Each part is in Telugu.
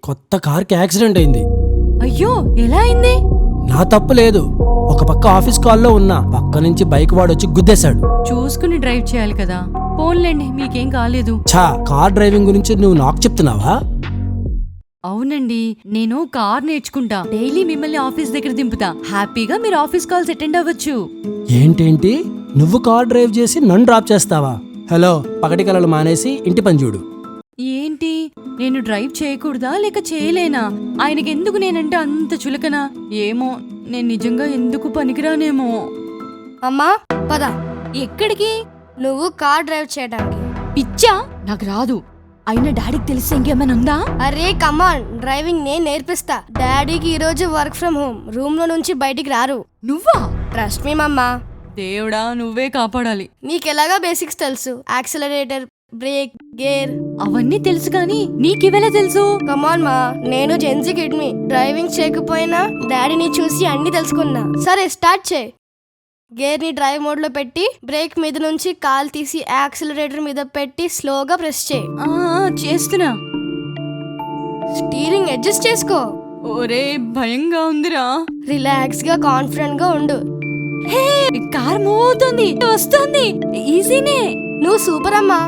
కొత్త కార్కి యాక్సిడెంట్ అయింది. అయ్యో, ఎలా అయింది? నా తప్పు లేదు. ఒక పక్క ఆఫీస్ కాల్లో ఉన్నా, పక్క నుంచి బైక్ వాడొచ్చి గుద్దేశాడు. చూసుకుని డ్రైవ్ చేయాలి కదా. పోన్లేండి, మీకేం కాలేదు. కార్ డ్రైవింగ్ గురించి నువ్వు నాకు చెప్తున్నావా? అవునండి, నేను కార్ నేర్చుకుంటా. డైలీ మిమ్మల్ని ఆఫీస్ దగ్గర దింపుతా. హ్యాపీగా మీరు ఆఫీస్ కాల్స్ అటెండ్ అవ్వచ్చు. ఏంటేంటి, నువ్వు కార్ డ్రైవ్ చేసి నన్ను డ్రాప్ చేస్తావా? హలో, పగటి కలలు మానేసి ఇంటి పని చూడు. ఏంటి, నేను డ్రైవ్ చేయకూడదా లేక చేయలేనా? ఆయనకి ఎందుకు నేనంటే అంత చులకనా? ఏమో, నేను నిజంగా ఎందుకు పనికిరానేమో. అమ్మా పద. ఎక్కడికి? నువ్వు కార్ డ్రైవ్ చేయడానికి. పిచ్చా, నాకు రాదు. అయినా డాడీకి తెలిసి ఇంకేమైనా ఉందా? అరే కమాన్, డ్రైవింగ్ నేను నేర్పిస్తా. డాడీకి ఈ రోజు వర్క్ ఫ్రమ్ హోమ్, రూమ్ లో నుంచి బయటికి రారు. నువ్వా? ట్రస్ట్ మీ మమ్మా. దేవుడా, నువ్వే కాపాడాలి. నీకెలాగా బేసిక్స్ తెలుసు, యాక్సిలరేటర్, బ్రేక్, గేర్ అవన్నీ తెలుసు కానీ నీకివెలా తెలుసు? కమాన్ మా, నేను జెన్జీ కిడ్ని. డ్రైవింగ్ చేయకపోయినా డాడీని చూసి అన్ని తెలుసుకున్నా. సరే స్టార్ట్ చేయి. గేర్ ని డ్రైవ్ మోడ్ లో పెట్టి బ్రేక్ మీద నుంచి కాల్ తీసి యాక్సిలరేటర్ మీద పెట్టి స్లోగా ప్రెస్ చేయి. చేస్తున్నా. స్టీరింగ్ అడ్జస్ట్ చేసుకో. ఒరే, భయంగా ఉందిరా. రిలాక్స్ గా కాన్ఫిడెంట్ గా ఉండు. హే, కార్ మూవ్ అవుతుంది, వస్తుంది. ఈజీనే. నువ్వు సూపర్ అమ్మా.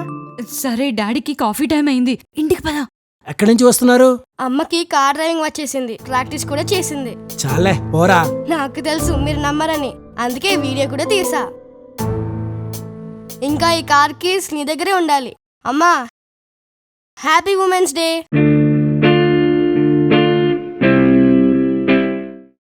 సరే, డాడీకి కాఫీ టైం అయింది, ఇంటికి పద. ఎక్కడి నుంచి వస్తున్నారు? అమ్మకి కార్ డ్రైవింగ్ వచ్చేసింది, ప్రాక్టీస్ కూడా చేసింది. చాలే పోరా. నాకు తెలుసు మీరు నమ్మరని, అందుకే వీడియో కూడా తీసా. ఇంకా ఈ కార్ కీస్ నీ దగ్గరే ఉండాలి. అమ్మా, హ్యాపీ ఉమెన్స్ డే.